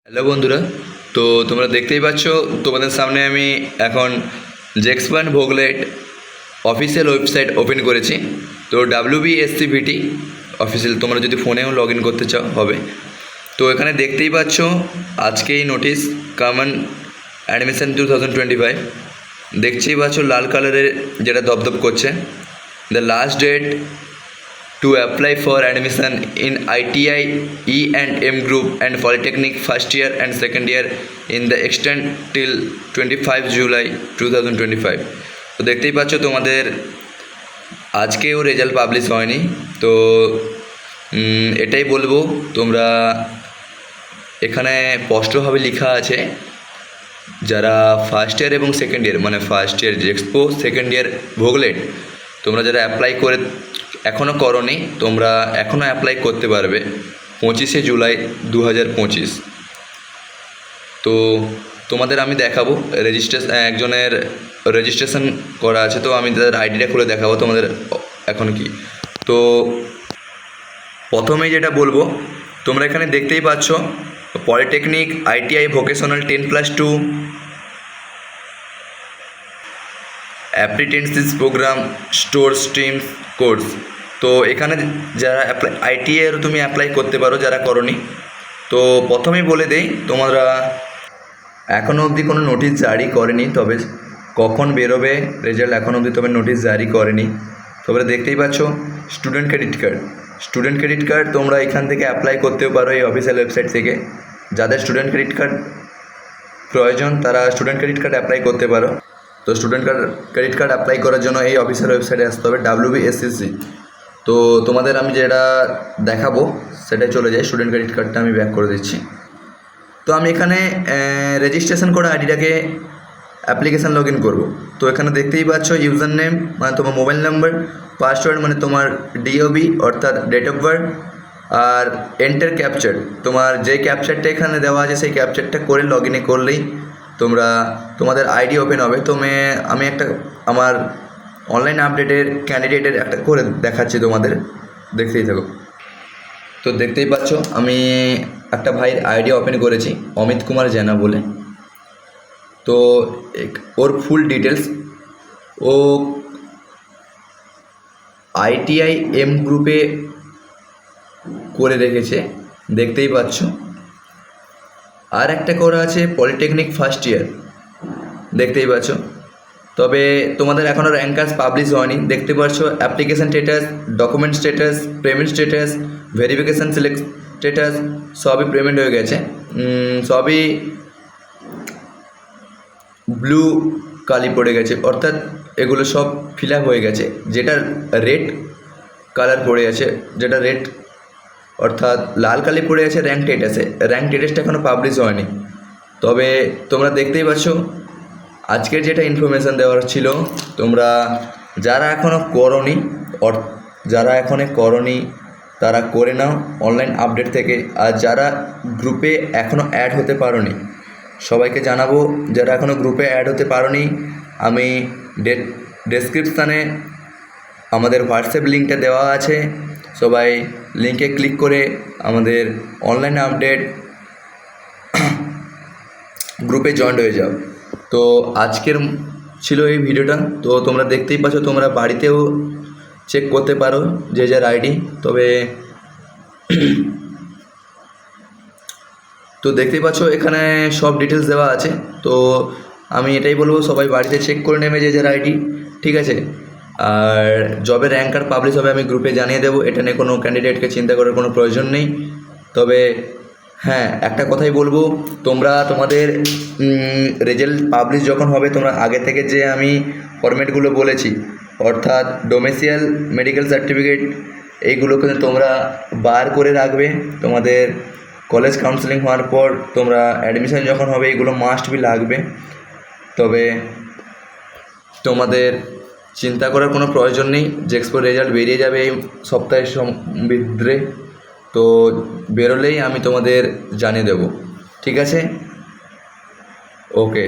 Hello বন্ধুরা, তো তোমরা দেখতেই পাচ্ছ তোমাদের সামনে আমি এখন জেক্সপান ভোগলেট অফিসিয়াল ওয়েবসাইট ওপেন করেছি। তো WBSCVT অফিসিয়াল, তোমরা যদি ফোনেও লগ ইন করতে চাও হবে। তো এখানে দেখতেই পাচ্ছ আজকেই নোটিশ কমন অ্যাডমিশন 2025 দেখতেই পাচ্ছ লাল কালারের যেটা দপদপ করছে। The last date to apply for admission in ITI E&M group and Polytechnic first year and second year in the extent till 25 July 2025। তো দেখতেই পাচ্ছ তোমাদের আজকেও রেজাল্ট পাবলিশ হয়নি। তো এটাই বলবো, তোমরা এখানে স্পষ্টভাবে লেখা আছে যারা ফার্স্ট ইয়ার এবং সেকেন্ড ইয়ার মানে ফার্স্ট ইয়ার জেক্সপো, সেকেন্ড ইয়ার ভোগলেট, তোমরা যারা অ্যাপ্লাই করে এখনও করোনি তোমরা এখনও অ্যাপ্লাই করতে পারবে 25শে জুলাই 2025। তো তোমাদের আমি দেখাবো একজনের রেজিস্ট্রেশন করা আছে, তো আমি তাদের আইডিটা খুলে দেখাবো তোমাদের এখন কি। তো প্রথমেই যেটা বলবো, তোমরা এখানে দেখতেই পাচ্ছ polytechnic ITI vocational 10+2 apprentices programme store stream course. তো এখানে যারা ITI তুমি অ্যাপ্লাই করতে পারো যারা করনি। তো প্রথমেই বলে দেই, তোমরা এখনও অবধি কোনো নোটিশ জারি করেনি, তবে কখন বেরোবে রেজাল্ট এখনও অবধি তবে নোটিশ জারি করেনি। তবে দেখতেই পাচ্ছ স্টুডেন্ট ক্রেডিট কার্ড তোমরা এখান থেকে অ্যাপ্লাই করতেও পারো এই অফিসিয়াল ওয়েবসাইট থেকে। যাদের স্টুডেন্ট ক্রেডিট কার্ড প্রয়োজন তারা স্টুডেন্ট ক্রেডিট কার্ড অ্যাপ্লাই করতে পারো। তো স্টুডেন্ট ক্রেডিট কার্ড অ্যাপ্লাই করার জন্য এই অফিসিয়াল ওয়েবসাইটে আসতে হবে WBSCC। তো তোমাদের আমি যেটা দেখাবো সেটাই চলে যায়। স্টুডেন্ট ক্রেডিট কার্ডটা আমি ব্যাক করে দিচ্ছি। তো আমি এখানে রেজিস্ট্রেশন করা আইডিটাকে অ্যাপ্লিকেশান লগ ইন করবো। তো এখানে দেখতেই পাচ্ছ ইউজার নেম মানে তোমার মোবাইল নাম্বার, পাসওয়ার্ড মানে তোমার DOB অর্থাৎ ডেট অফ বার্থ, আর এন্টার ক্যাপচার, তোমার যে ক্যাপচারটা এখানে দেওয়া আছে সেই ক্যাপচারটা করে লগ ইনে করলেই তোমাদের আইডি ওপেন হবে। আমি একটা আমার অনলাইন আপডেটের ক্যান্ডিডেটের একটা করে দেখাচ্ছি তোমাদের, দেখতেই থাকো। তো দেখতেই পাচ্ছ আমি একটা ভাইয়ের আইডি ওপেন করেছি, অমিত কুমার জেনা বলে। তো ওর ফুল ডিটেলস, ও ITI M গ্রুপে করে রেখেছে দেখতেই পাচ্ছ। আর একটা করা আছে পলিটেকনিক ফার্স্ট ইয়ার দেখতেই পাচ্ছ। তবে তোমাদের এখনও র্যাঙ্ক কার্ড পাবলিশ হয়নি দেখতে পাচ্ছ। Application status, document status, payment status, verification select status সবই পেমেন্ট হয়ে গেছে, সবই ব্লু কালি পড়ে গেছে, অর্থাৎ এগুলো সব ফিল আপ হয়ে গেছে। যেটা রেড কালার পড়ে আছে, যেটা রেড অর্থাৎ লাল কালি পড়ে আছে র্যাঙ্ক স্ট্যাটাসটা এখনও পাবলিশ হয়নি। তবে তোমরা দেখতেই পাচ্ছ আজকের যেটা ইনফরমেশান দেওয়ার ছিল, তোমরা যারা এখনও করনি তারা করে নাও অনলাইন আপডেট থেকে। আর যারা গ্রুপে এখনও অ্যাড হতে পারোনি সবাইকে জানাবো, যারা এখনও গ্রুপে অ্যাড হতে পারোনি, আমি ডেসক্রিপশানে আমাদের হোয়াটসঅ্যাপ লিঙ্কটা দেওয়া আছে, সবাই লিঙ্কে ক্লিক করে আমাদের অনলাইন আপডেট গ্রুপে জয়েন্ট হয়ে যাও। তো আজকের ছিল এই ভিডিওটা। তো তোমরা দেখতেই পাচ্ছ, তোমরা বাড়িতেও চেক করতে পারো যে যার আইডি। তবে তো দেখতেই পাচ্ছ এখানে সব ডিটেলস দেওয়া আছে। তো আমি এটাই বলবো সবাই বাড়িতে চেক করে নেবে যে যার আইডি, ঠিক আছে। আর জবের র্যাঙ্ক কার্ড পাবলিশ হবে আমি গ্রুপে জানিয়ে দেবো, এটা নিয়ে কোনো ক্যান্ডিডেটকে চিন্তা করার কোনো প্রয়োজন নেই। তবে হ্যাঁ, একটা কথাই বলবো, তোমরা তোমাদের রেজাল্ট পাবলিশ যখন হবে তোমরা আগে থেকে যে আমি ফরম্যাটগুলো বলেছি অর্থাৎ ডোমেসিয়াল, মেডিকেল সার্টিফিকেট, এইগুলোকে তোমরা বার করে রাখবে। তোমাদের কলেজ কাউন্সেলিং হওয়ার পর তোমরা অ্যাডমিশন যখন হবে এগুলো মাস্ট বি লাগবে। তবে তোমাদের চিন্তা করার কোনো প্রয়োজন নেই, জেক্সপোর রেজাল্ট বেরিয়ে যাবে এই সপ্তাহের ভিতরে। তো বেরোলেই আমি তোমাদের জানিয়ে দেব, ঠিক আছে, ওকে।